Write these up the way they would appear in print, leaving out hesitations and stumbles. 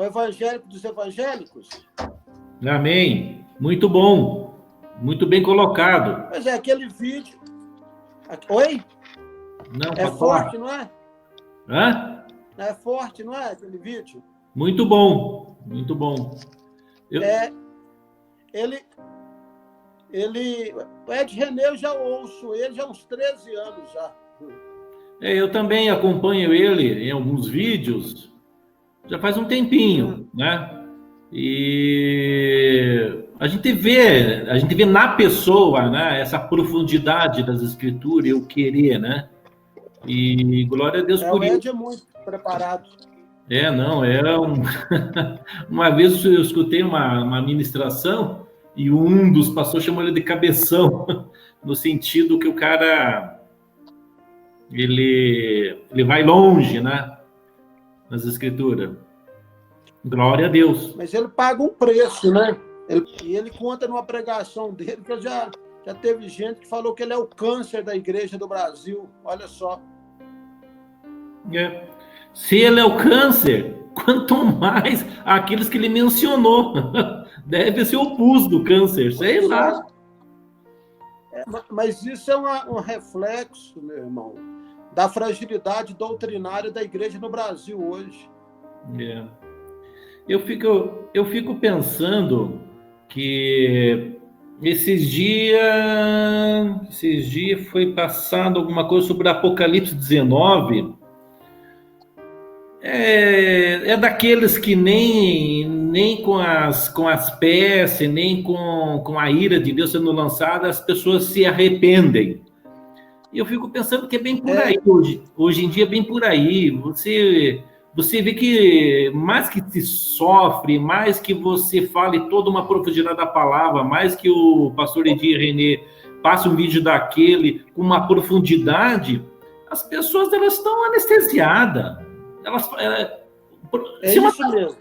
evangélico dos evangélicos. Amém. Muito bom. Muito bem colocado. Mas é aquele vídeo. Oi? Não, É pode forte, falar. não é? Hã? É forte, não é? Aquele vídeo. Muito bom. Muito bom. Ele, o Ed René, eu já ouço ele já há uns 13 anos já. Eu também acompanho ele em alguns vídeos, já faz um tempinho, né? E a gente vê na pessoa, né, essa profundidade das escrituras, eu querer, né? E glória a Deus por O isso. Ed é muito preparado. Não, uma vez eu escutei uma ministração e um dos pastores chamou ele de cabeção, no sentido que o cara ele vai longe, né? Nas escrituras. Glória a Deus. Mas ele paga um preço, né? E ele conta numa pregação dele que já teve gente que falou que ele é o câncer da igreja do Brasil. Olha só. Se ele é o câncer, quanto mais aqueles que ele mencionou. Deve ser o pus do câncer, sei lá. Mas isso é um reflexo, meu irmão, da fragilidade doutrinária da igreja no Brasil hoje. Eu fico pensando que esses dias foi passado alguma coisa sobre Apocalipse 19. É daqueles que nem com as peças, nem com a ira de Deus sendo lançada, as pessoas se arrependem. E eu fico pensando que é bem por aí hoje. Hoje em dia é bem por aí. Você vê que mais que se sofre, mais que você fale toda uma profundidade da palavra, mais que o pastor Edir René passe um vídeo daquele com uma profundidade, as pessoas elas estão anestesiadas. É isso mesmo.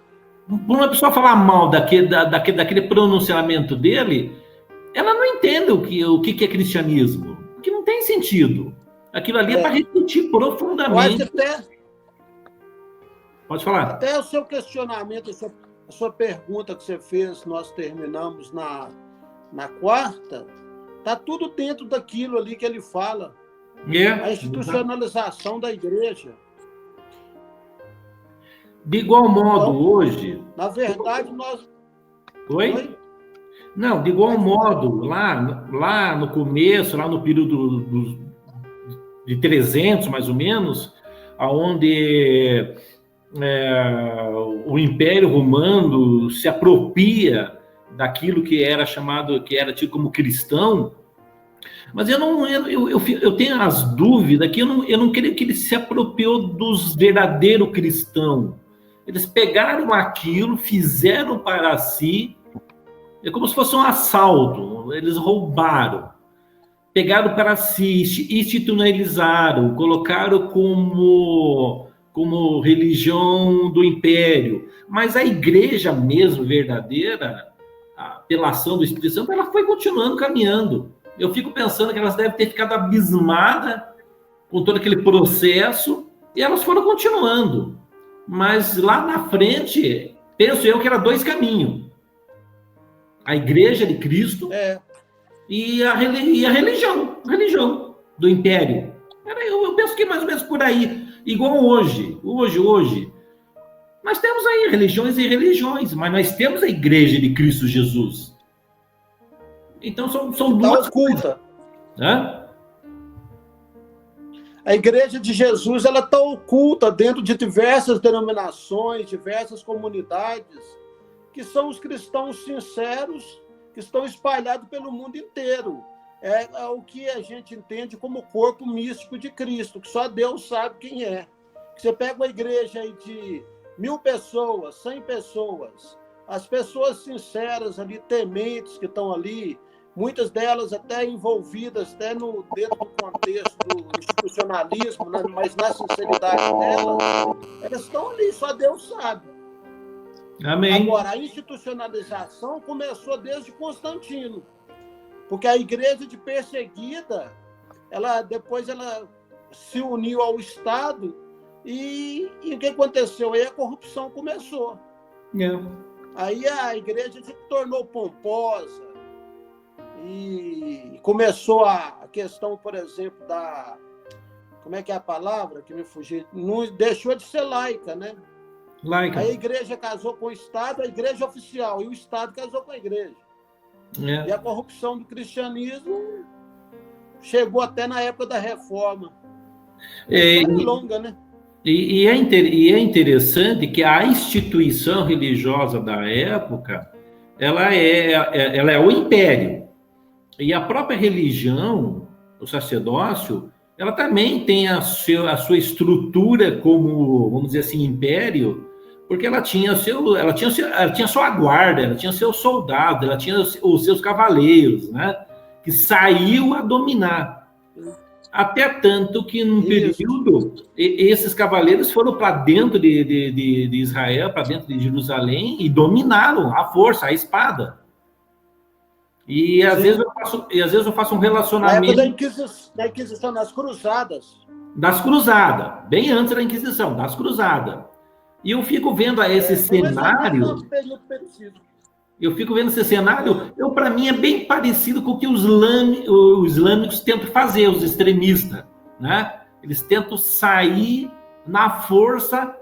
Por uma pessoa falar mal daquele pronunciamento dele, ela não entende o que é cristianismo, porque não tem sentido. Aquilo ali é para refletir profundamente. Pode falar. Até o seu questionamento, a sua pergunta que você fez, nós terminamos na quarta, está tudo dentro daquilo ali que ele fala. A institucionalização da igreja. De igual modo, então, hoje... Na verdade, nós... Oi? Não, de igual modo, lá no começo, lá no período de 300, mais ou menos, onde o Império Romano se apropria daquilo que era tido como cristão, mas eu tenho as dúvidas que eu não creio que ele se apropriou dos verdadeiros cristãos. Eles pegaram aquilo, fizeram para si, é como se fosse um assalto, eles roubaram, pegaram para si, institucionalizaram, colocaram como religião do império. Mas a igreja mesmo, verdadeira, pela ação do Espírito Santo, ela foi continuando caminhando. Eu fico pensando que elas devem ter ficado abismadas com todo aquele processo e elas foram continuando. Mas lá na frente, penso eu que era 2 caminhos. A igreja de Cristo e a religião do império. Eu penso que mais ou menos por aí. Igual hoje. Nós temos aí religiões e religiões, mas nós temos a igreja de Cristo Jesus. Então são duas coisas. Hã? A igreja de Jesus ela está oculta dentro de diversas denominações, diversas comunidades, que são os cristãos sinceros que estão espalhados pelo mundo inteiro. É o que a gente entende como corpo místico de Cristo, que só Deus sabe quem é. Você pega uma igreja aí de 1.000 pessoas, 100 pessoas, as pessoas sinceras ali, tementes que estão ali, muitas delas até envolvidas até dentro do contexto do institucionalismo, né? Mas na sinceridade delas, elas estão ali, só Deus sabe. Amém. Agora, a institucionalização começou desde Constantino, porque a igreja de perseguida, depois ela se uniu ao Estado e o que aconteceu? Aí a corrupção começou. Aí a igreja se tornou pomposa e começou a questão, por exemplo, da... Como é que é a palavra que me fugiu? Não deixou de ser laica, né? Laica. Aí a igreja casou com o Estado, a igreja oficial, e o Estado casou com a igreja. E a corrupção do cristianismo chegou até na época da Reforma. É longa, né? E é interessante que a instituição religiosa da época, ela é o império. E a própria religião, o sacerdócio, ela também tem a sua estrutura como, vamos dizer assim, império, porque ela tinha sua guarda, ela tinha seus soldados, ela tinha os seus cavaleiros, né? Que saiu a dominar. Até tanto que, num período, esses cavaleiros foram para dentro de Israel, para dentro de Jerusalém, e dominaram a força, a espada. E às vezes eu faço um relacionamento... Na época da Inquisição, nas Cruzadas. Das Cruzadas, bem antes da Inquisição, das Cruzadas. E eu fico vendo esse cenário... Eu fico vendo esse cenário, para mim é bem parecido com o que os islâmicos tentam fazer, os extremistas, né? Eles tentam sair na força,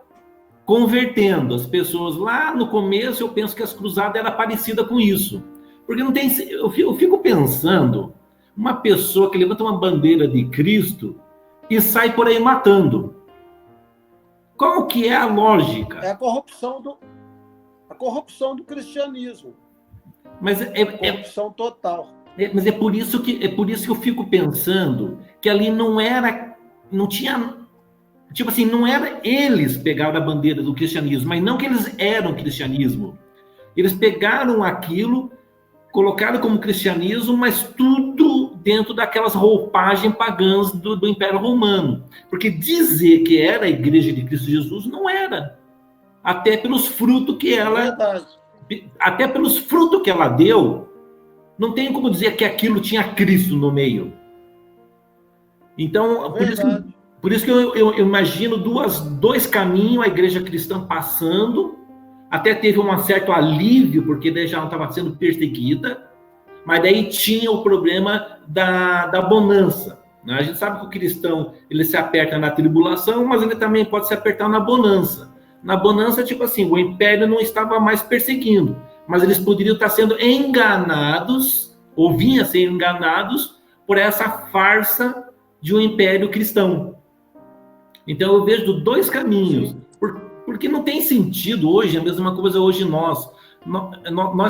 convertendo as pessoas. Lá no começo, eu penso que as cruzadas eram parecidas com isso. Porque não tem... Eu fico pensando, uma pessoa que levanta uma bandeira de Cristo e sai por aí matando. Qual que é a lógica? É a corrupção do cristianismo. Mas corrupção total. Mas é por isso que eu fico pensando que ali não tinha, tipo assim, não era eles pegaram a bandeira do cristianismo, mas não que eles eram cristianismo. Eles pegaram aquilo, colocaram como cristianismo, mas tudo dentro daquelas roupagens pagãs do Império Romano. Porque dizer que era a Igreja de Cristo Jesus não era. Até pelos frutos que ela... Até pelos frutos que ela deu, não tem como dizer que aquilo tinha Cristo no meio. Então, por isso que eu imagino dois caminhos, a igreja cristã passando, até teve um certo alívio, porque daí já não estava sendo perseguida, mas daí tinha o problema da bonança. Né? A gente sabe que o cristão ele se aperta na tribulação, mas ele também pode se apertar na bonança. Na bonança, tipo assim, o império não estava mais perseguindo, mas eles poderiam estar sendo enganados, ou vinham a ser enganados, por essa farsa de um império cristão. Então, eu vejo dois caminhos, porque não tem sentido hoje, a mesma coisa hoje nós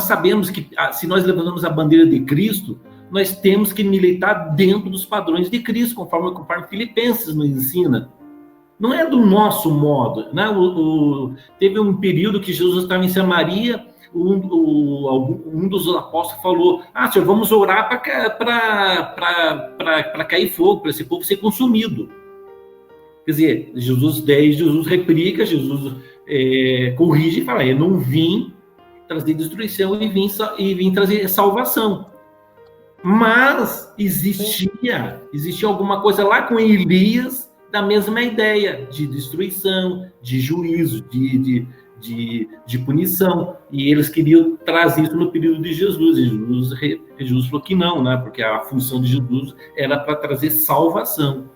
sabemos que se nós levantamos a bandeira de Cristo, nós temos que militar dentro dos padrões de Cristo, conforme Filipenses nos ensina. Não é do nosso modo, né? Teve um período que Jesus estava em Samaria, um dos apóstolos falou: Senhor, vamos orar para cair fogo, para esse povo ser consumido. Quer dizer, Jesus replica, Jesus corrige e fala: eu não vim trazer destruição e vim trazer salvação. Mas existia alguma coisa lá com Elias, da mesma ideia de destruição, de juízo, de punição, e eles queriam trazer isso no período de Jesus, e Jesus falou que não, né? Porque a função de Jesus era para trazer salvação.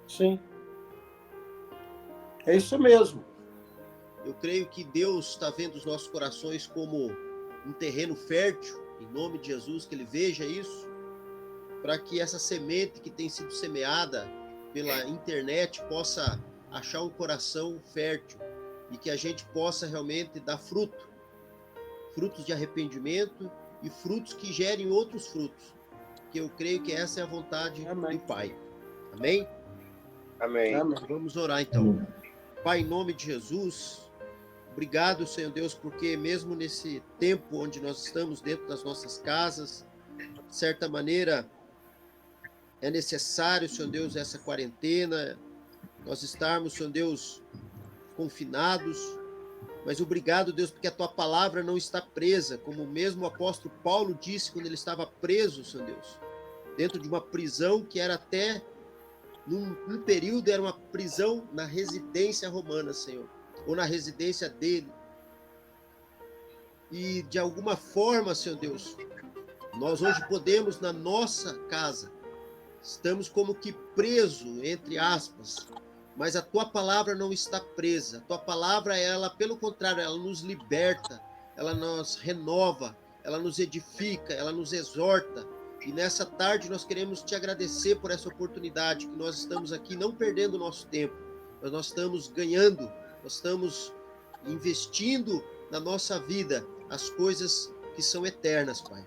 Sim, é isso mesmo. Eu creio que Deus está vendo os nossos corações como um terreno fértil, em nome de Jesus, que Ele veja isso, para que essa semente que tem sido semeada pela internet possa achar um coração fértil e que a gente possa realmente dar frutos de arrependimento e frutos que gerem outros frutos, que eu creio que essa é a vontade do Pai. Amém? Amém. Vamos orar então. Pai, em nome de Jesus, obrigado, Senhor Deus, porque mesmo nesse tempo onde nós estamos dentro das nossas casas, de certa maneira, é necessário, Senhor Deus, essa quarentena, nós estarmos, Senhor Deus, confinados, mas obrigado, Deus, porque a Tua palavra não está presa, como mesmo o apóstolo Paulo disse quando ele estava preso, Senhor Deus, dentro de uma prisão que era até, num período, era uma prisão na residência romana, Senhor. ou na residência dele. E de alguma forma, Senhor Deus, nós hoje podemos, na nossa casa, estamos como que presos, entre aspas, mas a tua palavra não está presa. A tua palavra, ela, pelo contrário, ela nos liberta, ela nos renova, ela nos edifica, ela nos exorta. E nessa tarde nós queremos te agradecer por essa oportunidade, que nós estamos aqui não perdendo o nosso tempo, mas nós estamos ganhando, nós estamos investindo na nossa vida as coisas que são eternas, Pai.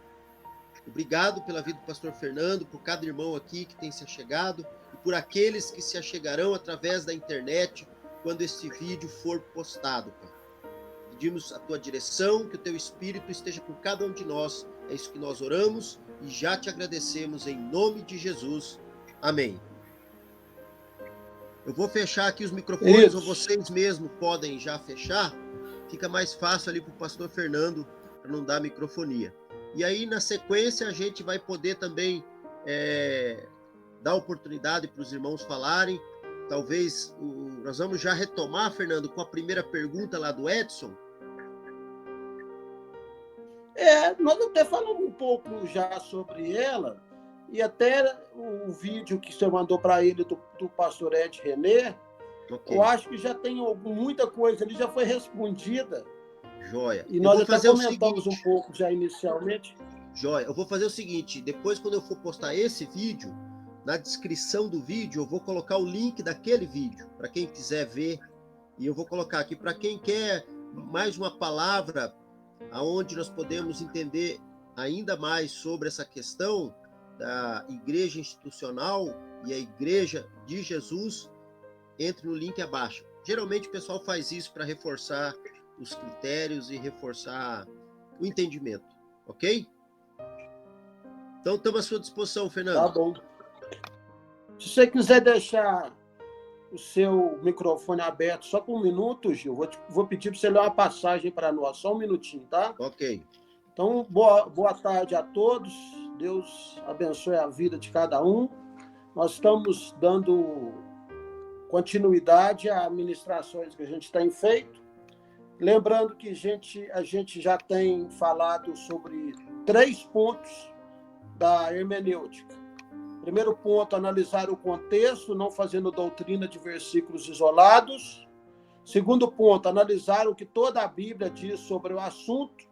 Obrigado pela vida do pastor Fernando, por cada irmão aqui que tem se achegado e por aqueles que se achegarão através da internet quando este vídeo for postado, Pai. Pedimos a tua direção, que o teu Espírito esteja com cada um de nós. É isso que nós oramos e já te agradecemos em nome de Jesus. Amém. Eu vou fechar aqui os microfones, ou vocês mesmos podem já fechar. Fica mais fácil ali para o pastor Fernando, para não dar microfonia. E aí, na sequência, a gente vai poder também dar oportunidade para os irmãos falarem. Talvez nós vamos já retomar, Fernando, com a primeira pergunta lá do Edson. Nós até falamos um pouco já sobre ela, e até o vídeo que você mandou para ele do pastor Ed René, okay. Eu acho que já tem muita coisa ali, já foi respondida. Joia. E nós até comentamos um pouco já inicialmente. Joia. Eu vou fazer o seguinte, depois quando eu for postar esse vídeo, na descrição do vídeo eu vou colocar o link daquele vídeo, para quem quiser ver, e eu vou colocar aqui para quem quer mais uma palavra aonde nós podemos entender ainda mais sobre essa questão da igreja institucional e a igreja de Jesus. Entre no link abaixo. Geralmente o pessoal faz isso para reforçar os critérios e reforçar o entendimento, ok? Então estamos à sua disposição, Fernando. Tá bom. Se você quiser deixar o seu microfone aberto só por um minuto, Gil, vou pedir para você ler uma passagem para nós, só um minutinho, tá? Ok. Então, boa tarde a todos. Deus abençoe a vida de cada um. Nós estamos dando continuidade a ministrações que a gente tem feito. Lembrando que a gente já tem falado sobre 3 pontos da hermenêutica. Primeiro ponto, analisar o contexto, não fazendo doutrina de versículos isolados. Segundo ponto, analisar o que toda a Bíblia diz sobre o assunto.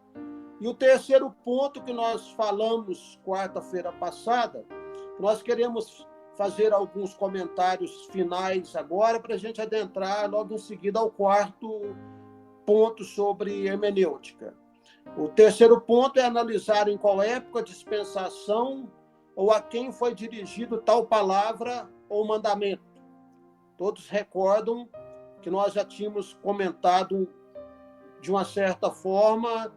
E o terceiro ponto que nós falamos quarta-feira passada, nós queremos fazer alguns comentários finais agora para a gente adentrar logo em seguida ao quarto ponto sobre hermenêutica. O terceiro ponto é analisar em qual época, dispensação ou a quem foi dirigido tal palavra ou mandamento. Todos recordam que nós já tínhamos comentado de uma certa forma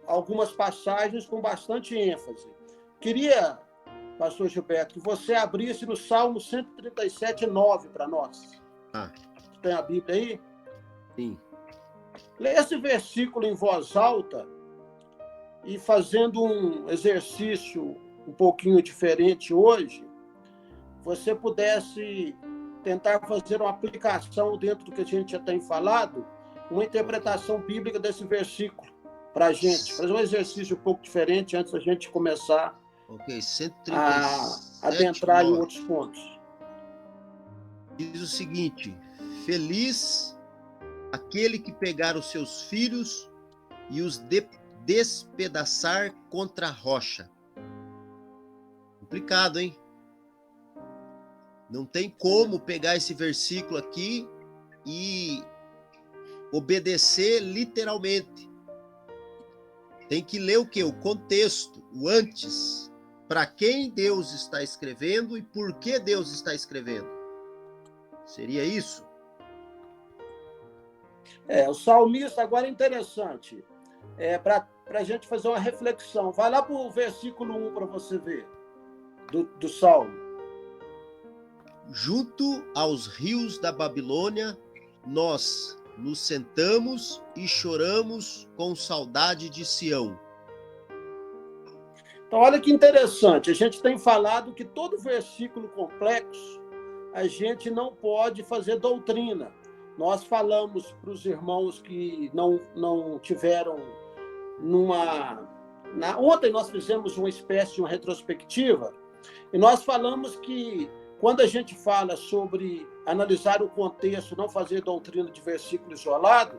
algumas passagens com bastante ênfase. Queria, pastor Gilberto, que você abrisse no Salmo 137:9 para nós. Tem a Bíblia aí? Sim. Leia esse versículo em voz alta e, fazendo um exercício um pouquinho diferente hoje, você pudesse tentar fazer uma aplicação dentro do que a gente já tem falado, uma interpretação bíblica desse versículo para a gente. Fazer um exercício um pouco diferente antes da gente começar a adentrar em outros pontos. Diz o seguinte: feliz aquele que pegar os seus filhos e os despedaçar contra a rocha. Complicado, hein? Não tem como pegar esse versículo aqui e obedecer literalmente. Tem que ler o quê? O contexto, o antes. Para quem Deus está escrevendo e por que Deus está escrevendo. Seria isso? O salmista, agora é interessante, para a gente fazer uma reflexão. Vai lá para o versículo 1 para você ver, do Salmo. Junto aos rios da Babilônia, nós nos sentamos e choramos com saudade de Sião. Então, olha que interessante. A gente tem falado que todo versículo complexo, a gente não pode fazer doutrina. Nós falamos para os irmãos que não tiveram Ontem nós fizemos uma espécie de uma retrospectiva, e nós falamos que quando a gente fala sobre analisar o contexto, não fazer doutrina de versículo isolado,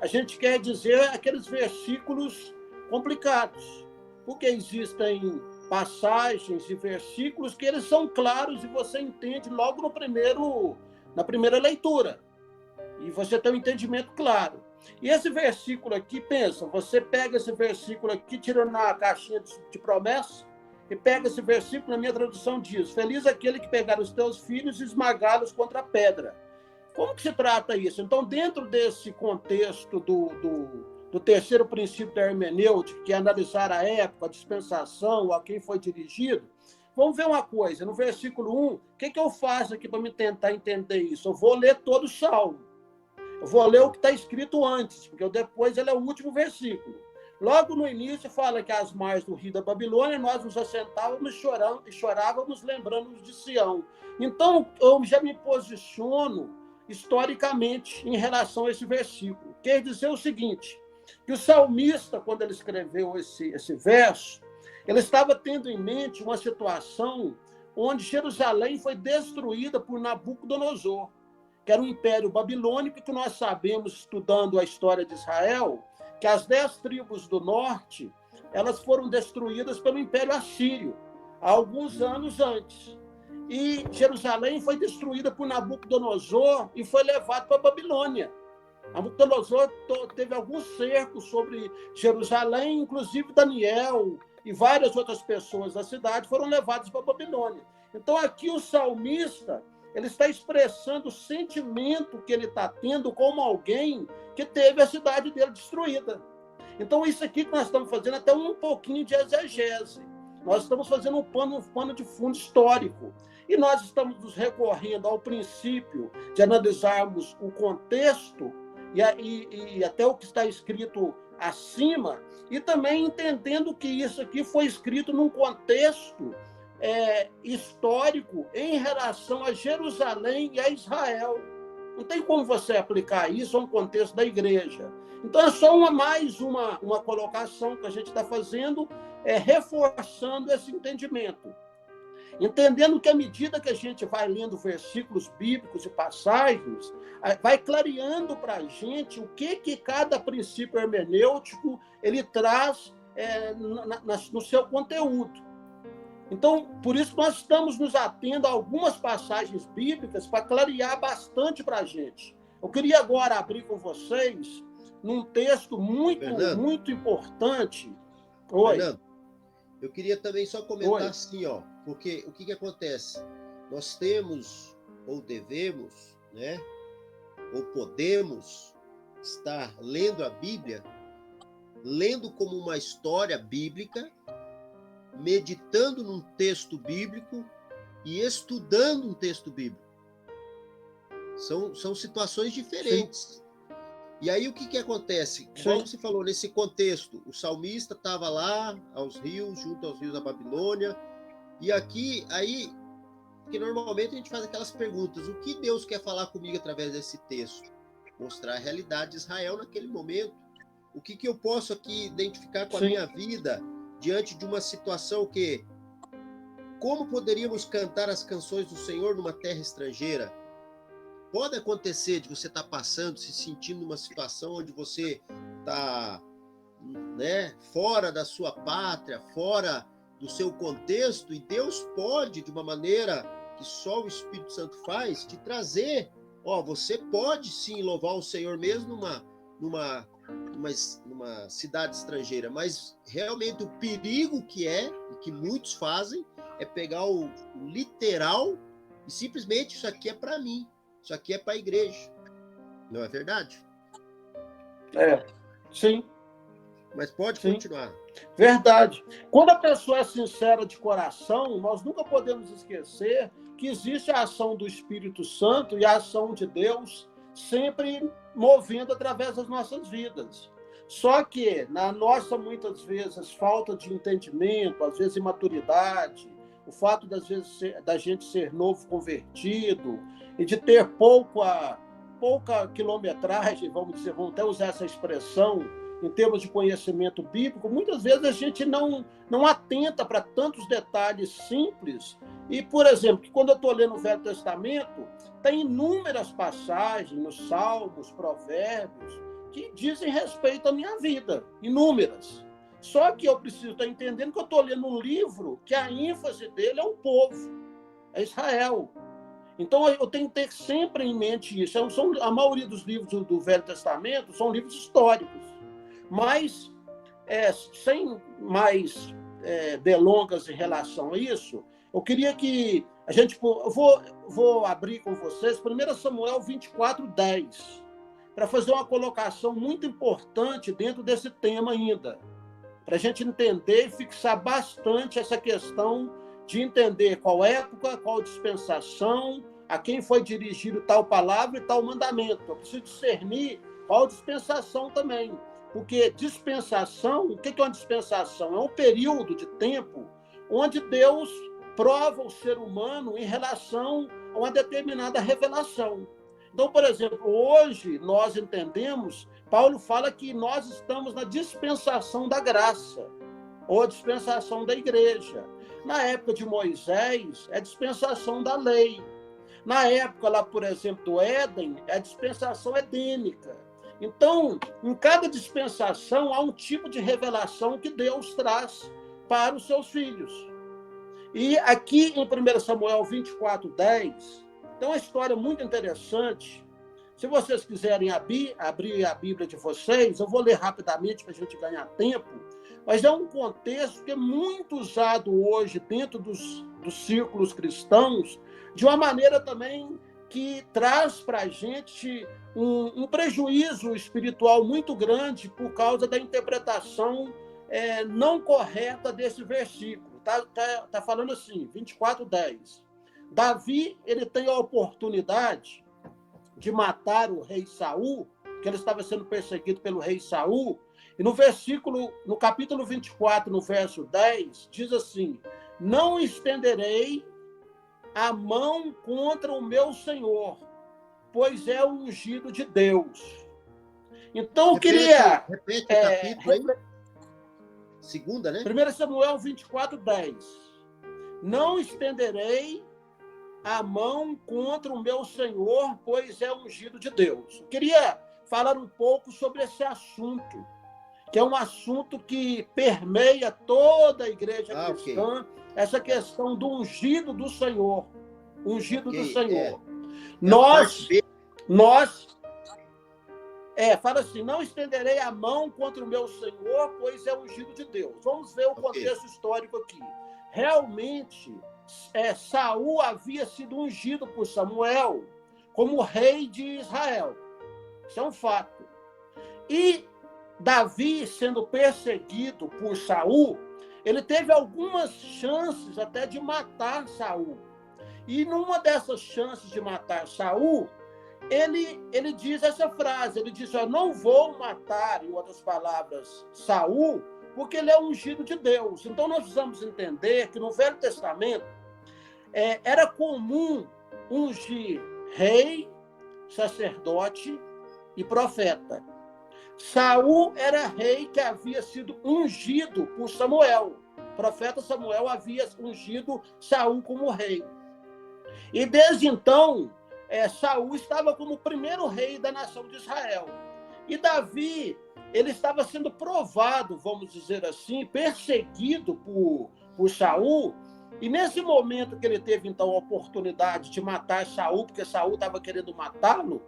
a gente quer dizer aqueles versículos complicados, porque existem passagens e versículos que eles são claros e você entende logo na primeira leitura. E você tem um entendimento claro. E esse versículo aqui, pensa, você pega esse versículo aqui, tira na caixinha de promessa, e pega esse versículo, na minha tradução diz: feliz aquele que pegar os teus filhos e esmagá-los contra a pedra. Como que se trata isso? Então, dentro desse contexto do terceiro princípio da hermenêutica, que é analisar a época, a dispensação, a quem foi dirigido, vamos ver uma coisa. No versículo 1, o que eu faço aqui para me tentar entender isso? Eu vou ler todo o Salmo. Eu vou ler o que está escrito antes, porque depois ele é o último versículo. Logo no início fala que às margens do rio da Babilônia nós nos assentávamos e chorávamos lembrando-nos de Sião. Então, eu já me posiciono historicamente em relação a esse versículo. Quer dizer o seguinte, que o salmista, quando ele escreveu esse verso, ele estava tendo em mente uma situação onde Jerusalém foi destruída por Nabucodonosor, que era um império babilônico, que nós sabemos, estudando a história de Israel, que as 10 tribos do norte, elas foram destruídas pelo Império Assírio, há alguns anos antes. E Jerusalém foi destruída por Nabucodonosor e foi levado para a Babilônia. Nabucodonosor teve alguns cercos sobre Jerusalém, inclusive Daniel e várias outras pessoas da cidade foram levadas para a Babilônia. Então aqui o salmista, ele está expressando o sentimento que ele está tendo como alguém que teve a cidade dele destruída. Então, isso aqui que nós estamos fazendo é até um pouquinho de exegese. Nós estamos fazendo um pano de fundo histórico. E nós estamos nos recorrendo ao princípio de analisarmos o contexto e até o que está escrito acima, e também entendendo que isso aqui foi escrito num contexto histórico em relação a Jerusalém e a Israel. Não tem como você aplicar isso a um contexto da igreja. Então, é só mais uma colocação que a gente está fazendo, reforçando esse entendimento. Entendendo que à medida que a gente vai lendo versículos bíblicos e passagens, vai clareando para a gente o que cada princípio hermenêutico ele traz no seu conteúdo. Então, por isso nós estamos nos atendo a algumas passagens bíblicas para clarear bastante para a gente. Eu queria agora abrir com vocês num texto Fernando, muito importante. Oi. Fernando, eu queria também só comentar assim, porque o que acontece? Nós temos, ou devemos, né, ou podemos estar lendo a Bíblia, lendo como uma história bíblica, meditando num texto bíblico e estudando um texto bíblico. São situações diferentes. Sim. E aí o que acontece? Como você falou, nesse contexto, o salmista estava lá aos rios, junto aos rios da Babilônia, e aqui, que normalmente a gente faz aquelas perguntas: o que Deus quer falar comigo através desse texto? Mostrar a realidade de Israel naquele momento. O que eu posso aqui identificar com a minha vida diante de uma situação como poderíamos cantar as canções do Senhor numa terra estrangeira? Pode acontecer de você estar passando, se sentindo numa situação onde você está, né, fora da sua pátria, fora do seu contexto, e Deus pode, de uma maneira que só o Espírito Santo faz, te trazer. Você pode sim louvar o Senhor mesmo numa cidade estrangeira, mas realmente o perigo e que muitos fazem, é pegar o literal e simplesmente isso aqui é para mim, isso aqui é para a igreja. Não é verdade? Sim. Mas pode continuar. Verdade. Quando a pessoa é sincera de coração, nós nunca podemos esquecer que existe a ação do Espírito Santo e a ação de Deus sempre movendo através das nossas vidas. Só que, na nossa, muitas vezes, falta de entendimento, às vezes imaturidade, o fato, das vezes, da gente ser novo convertido e de ter pouco pouca quilometragem, vamos dizer, vamos até usar essa expressão, em termos de conhecimento bíblico, muitas vezes a gente não atenta para tantos detalhes simples. E, por exemplo, que quando eu estou lendo o Velho Testamento, tem inúmeras passagens nos Salmos, Provérbios, que dizem respeito à minha vida, inúmeras. Só que eu preciso estar entendendo que eu estou lendo um livro que a ênfase dele é o povo, é Israel. Então, eu tenho que ter sempre em mente isso. A maioria dos livros do Velho Testamento são livros históricos. Mas, sem mais delongas em relação a isso, eu queria que a gente... Eu vou abrir com vocês 1 Samuel 24:10, para fazer uma colocação muito importante dentro desse tema ainda, para a gente entender e fixar bastante essa questão de entender qual época, qual dispensação, a quem foi dirigido tal palavra e tal mandamento. Eu preciso discernir qual dispensação também. Porque dispensação, o que é uma dispensação? É um período de tempo onde Deus prova o ser humano em relação a uma determinada revelação. Então, por exemplo, hoje nós entendemos, Paulo fala que nós estamos na dispensação da graça, ou a dispensação da igreja. Na época de Moisés, é a dispensação da lei. Na época, lá, por exemplo, do Éden, é a dispensação edênica. Então, em cada dispensação, há um tipo de revelação que Deus traz para os seus filhos. E aqui em 1 Samuel 24:10, tem uma história muito interessante. Se vocês quiserem abrir a Bíblia de vocês, eu vou ler rapidamente para a gente ganhar tempo, mas é um contexto que é muito usado hoje dentro dos círculos cristãos, de uma maneira também que traz para a gente um prejuízo espiritual muito grande por causa da interpretação não correta desse versículo. Tá falando assim, 24:10. Davi, ele tem a oportunidade de matar o rei Saul, que ele estava sendo perseguido pelo rei Saul, e no capítulo 24, no verso 10, diz assim: não estenderei a mão contra o meu Senhor, pois é o ungido de Deus. Então, eu queria... Repete o capítulo aí. Segunda, né? 1 Samuel 24:10. Não estenderei a mão contra o meu Senhor, pois é ungido de Deus. Eu queria falar um pouco sobre esse assunto, que é um assunto que permeia toda a igreja cristã, okay. Essa questão do ungido do Senhor. Ungido do Senhor. Fala assim, não estenderei a mão contra o meu Senhor, pois é ungido de Deus. Vamos ver o contexto histórico aqui. Realmente, Saul havia sido ungido por Samuel como rei de Israel. Isso é um fato. E Davi, sendo perseguido por Saul, ele teve algumas chances até de matar Saul. E numa dessas chances de matar Saul, ele diz essa frase, ele diz, eu não vou matar, em outras palavras, Saul, porque ele é ungido de Deus. Então nós precisamos entender que no Velho Testamento era comum ungir rei, sacerdote e profeta. Saul era rei que havia sido ungido por Samuel. O profeta Samuel havia ungido Saul como rei. E desde então, Saul estava como o primeiro rei da nação de Israel. E Davi, ele estava sendo provado, vamos dizer assim, perseguido por Saul. E nesse momento que ele teve, então, a oportunidade de matar Saul, porque Saul estava querendo matá-lo,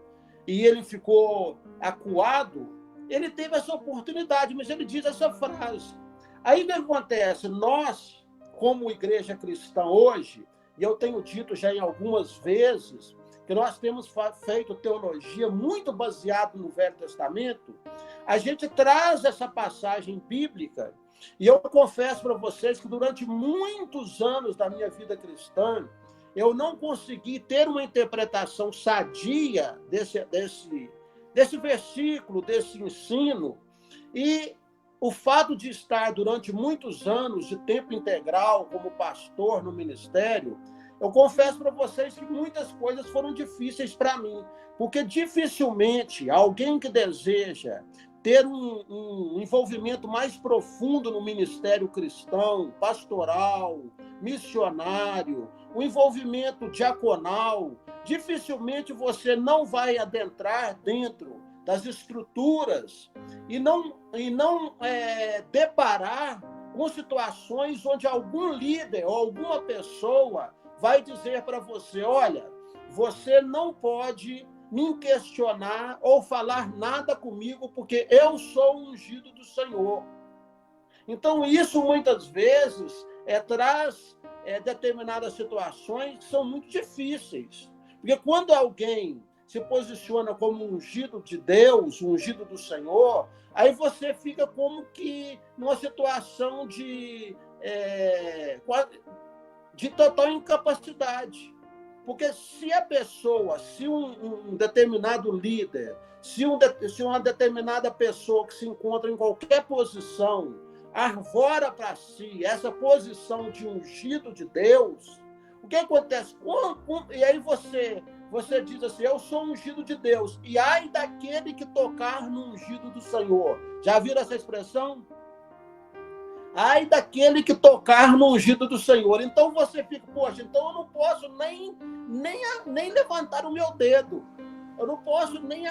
e ele ficou acuado, ele teve essa oportunidade, mas ele diz essa frase. Aí o que acontece? Nós, como igreja cristã hoje, e eu tenho dito já em algumas vezes, que nós temos feito teologia muito baseada no Velho Testamento, a gente traz essa passagem bíblica, e eu confesso para vocês que durante muitos anos da minha vida cristã, eu não consegui ter uma interpretação sadia desse versículo, desse ensino, e o fato de estar durante muitos anos de tempo integral como pastor no ministério, Eu confesso para vocês que muitas coisas foram difíceis para mim, porque dificilmente alguém que deseja ter um envolvimento mais profundo no ministério cristão, pastoral, missionário, um envolvimento diaconal, dificilmente você não vai adentrar dentro das estruturas e não deparar com situações onde algum líder ou alguma pessoa vai dizer para você, olha, você não pode me questionar ou falar nada comigo, porque eu sou ungido do Senhor. Então, isso muitas vezes traz determinadas situações que são muito difíceis. Porque quando alguém se posiciona como ungido de Deus, ungido do Senhor, aí você fica como que numa situação de total incapacidade. Porque se a pessoa, se um determinado líder, se uma determinada pessoa que se encontra em qualquer posição, arvora para si essa posição de ungido de Deus, o que acontece? E aí você diz assim, eu sou ungido de Deus, e ai daquele que tocar no ungido do Senhor. Já viram essa expressão? Ai daquele que tocar no ungido do Senhor. Então você fica, poxa, então eu não posso nem levantar o meu dedo. Eu não posso nem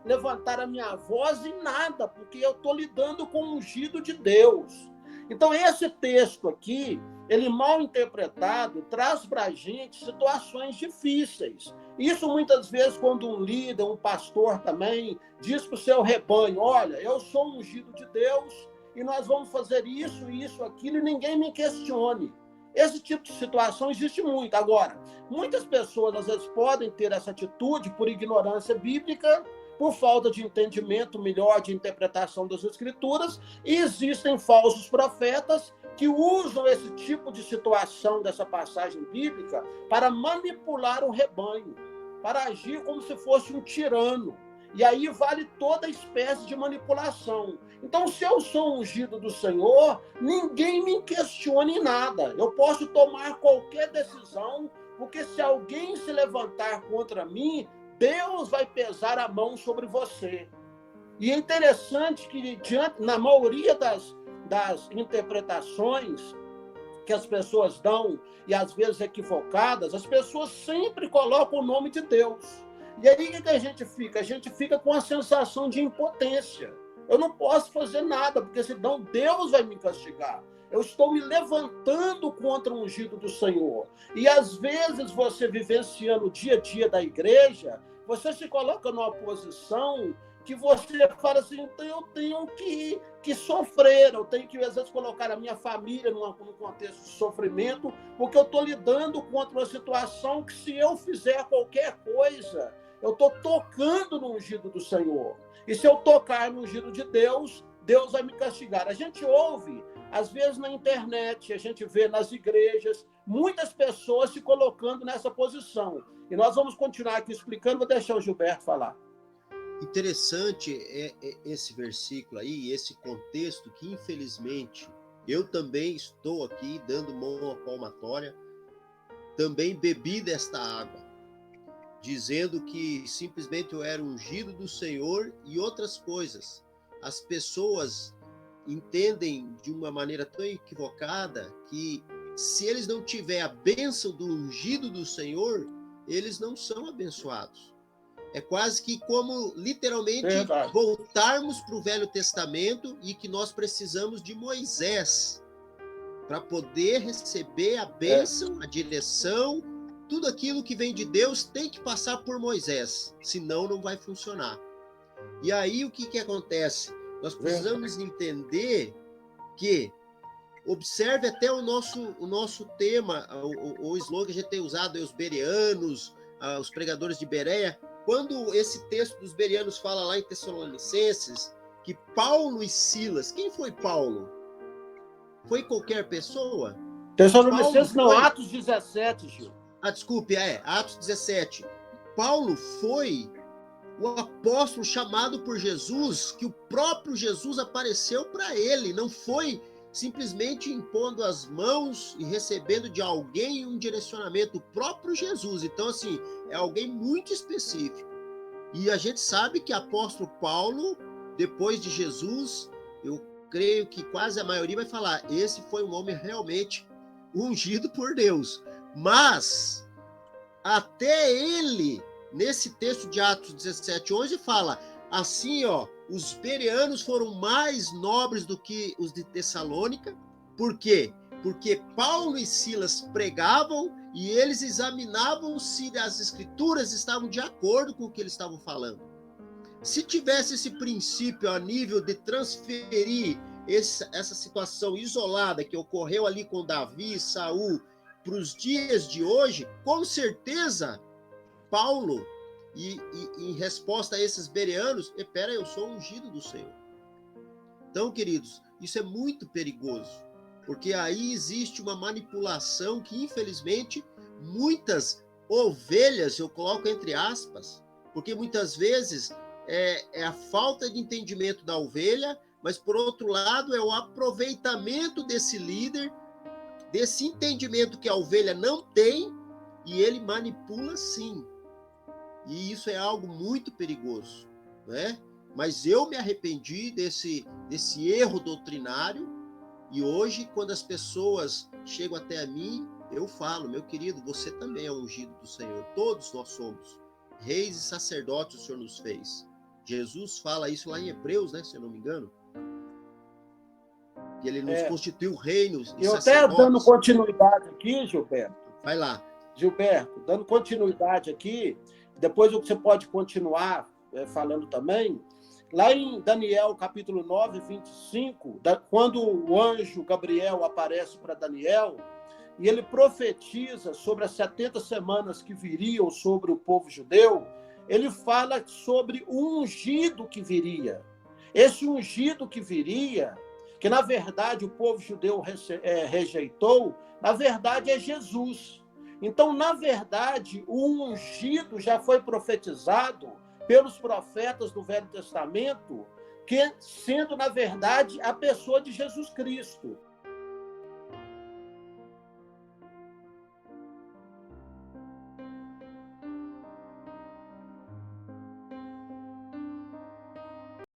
levantar a minha voz em nada, porque eu estou lidando com o ungido de Deus. Então esse texto aqui, ele mal interpretado, traz para a gente situações difíceis. Isso muitas vezes quando um líder, um pastor também, diz para o seu rebanho, olha, eu sou ungido de Deus, e nós vamos fazer isso, isso, aquilo, e ninguém me questione. Esse tipo de situação existe muito. Agora, muitas pessoas, às vezes, podem ter essa atitude por ignorância bíblica, por falta de entendimento melhor de interpretação das Escrituras, e existem falsos profetas que usam esse tipo de situação dessa passagem bíblica para manipular o rebanho, para agir como se fosse um tirano. E aí vale toda espécie de manipulação. Então, se eu sou ungido do Senhor, ninguém me questione nada. Eu posso tomar qualquer decisão, porque se alguém se levantar contra mim, Deus vai pesar a mão sobre você. E é interessante que, na maioria das interpretações que as pessoas dão, e às vezes equivocadas, as pessoas sempre colocam o nome de Deus. E aí o que a gente fica? A gente fica com a sensação de impotência. Eu não posso fazer nada, porque senão Deus vai me castigar. Eu estou me levantando contra o ungido do Senhor. E às vezes você vivenciando o dia a dia da igreja, você se coloca numa posição que você fala assim, então eu tenho que sofrer, eu tenho que, às vezes, colocar a minha família num contexto de sofrimento, porque eu estou lidando contra uma situação que, se eu fizer qualquer coisa, eu estou tocando no ungido do Senhor. E se eu tocar no ungido de Deus, Deus vai me castigar. A gente ouve, às vezes na internet, a gente vê nas igrejas, muitas pessoas se colocando nessa posição. E nós vamos continuar aqui explicando, vou deixar o Gilberto falar. Interessante esse versículo aí, esse contexto que, infelizmente, eu também estou aqui dando mão à palmatória, também bebi desta água, dizendo que simplesmente eu era ungido do Senhor e outras coisas. As pessoas entendem de uma maneira tão equivocada que, se eles não tiverem a bênção do ungido do Senhor, eles não são abençoados. É quase que como, literalmente, voltarmos para o Velho Testamento e que nós precisamos de Moisés para poder receber a bênção, a direção, tudo aquilo que vem de Deus tem que passar por Moisés, senão não vai funcionar. E aí o que acontece? Nós precisamos entender que, observe até o nosso tema, o slogan que a gente tem usado, os bereanos, os pregadores de Bereia. Quando esse texto dos bereanos fala lá em Tessalonicenses, que Paulo e Silas, quem foi Paulo? Foi qualquer pessoa? Tessalonicenses não, Atos 17, Gil. Desculpe, Atos 17. Paulo foi o apóstolo chamado por Jesus, que o próprio Jesus apareceu para ele, não foi simplesmente impondo as mãos e recebendo de alguém um direcionamento, o próprio Jesus. Então, assim, é alguém muito específico. E a gente sabe que apóstolo Paulo, depois de Jesus, eu creio que quase a maioria vai falar, esse foi um homem realmente ungido por Deus. Mas, até ele, nesse texto de Atos 17:11, fala, assim, ó, os bereanos foram mais nobres do que os de Tessalônica. Por quê? Porque Paulo e Silas pregavam e eles examinavam se as escrituras estavam de acordo com o que eles estavam falando. Se tivesse esse princípio a nível de transferir essa situação isolada que ocorreu ali com Davi e Saul para os dias de hoje, com certeza, Paulo, e em resposta a esses bereanos, espera, eu sou ungido do Senhor. Então, queridos, isso é muito perigoso, porque aí existe uma manipulação que, infelizmente, muitas ovelhas, eu coloco entre aspas, porque muitas vezes é a falta de entendimento da ovelha, mas, por outro lado, é o aproveitamento desse líder, desse entendimento que a ovelha não tem, e ele manipula sim. E isso é algo muito perigoso, né? Mas eu me arrependi desse erro doutrinário, e hoje, quando as pessoas chegam até a mim, eu falo, meu querido, você também é ungido do Senhor, todos nós somos. Reis e sacerdotes o Senhor nos fez. Jesus fala isso lá em Hebreus, né, se eu não me engano. Que ele nos constituiu reinos e eu sacerdotes. Até dando continuidade aqui, Gilberto. Vai lá. Gilberto, dando continuidade aqui, depois você pode continuar falando também. Lá em Daniel, capítulo 9, 25, quando o anjo Gabriel aparece para Daniel, e ele profetiza sobre as 70 semanas que viriam sobre o povo judeu, ele fala sobre o ungido que viria. Esse ungido que viria, que na verdade o povo judeu rejeitou, na verdade é Jesus. Então, na verdade, o ungido já foi profetizado pelos profetas do Velho Testamento, que sendo, na verdade, a pessoa de Jesus Cristo.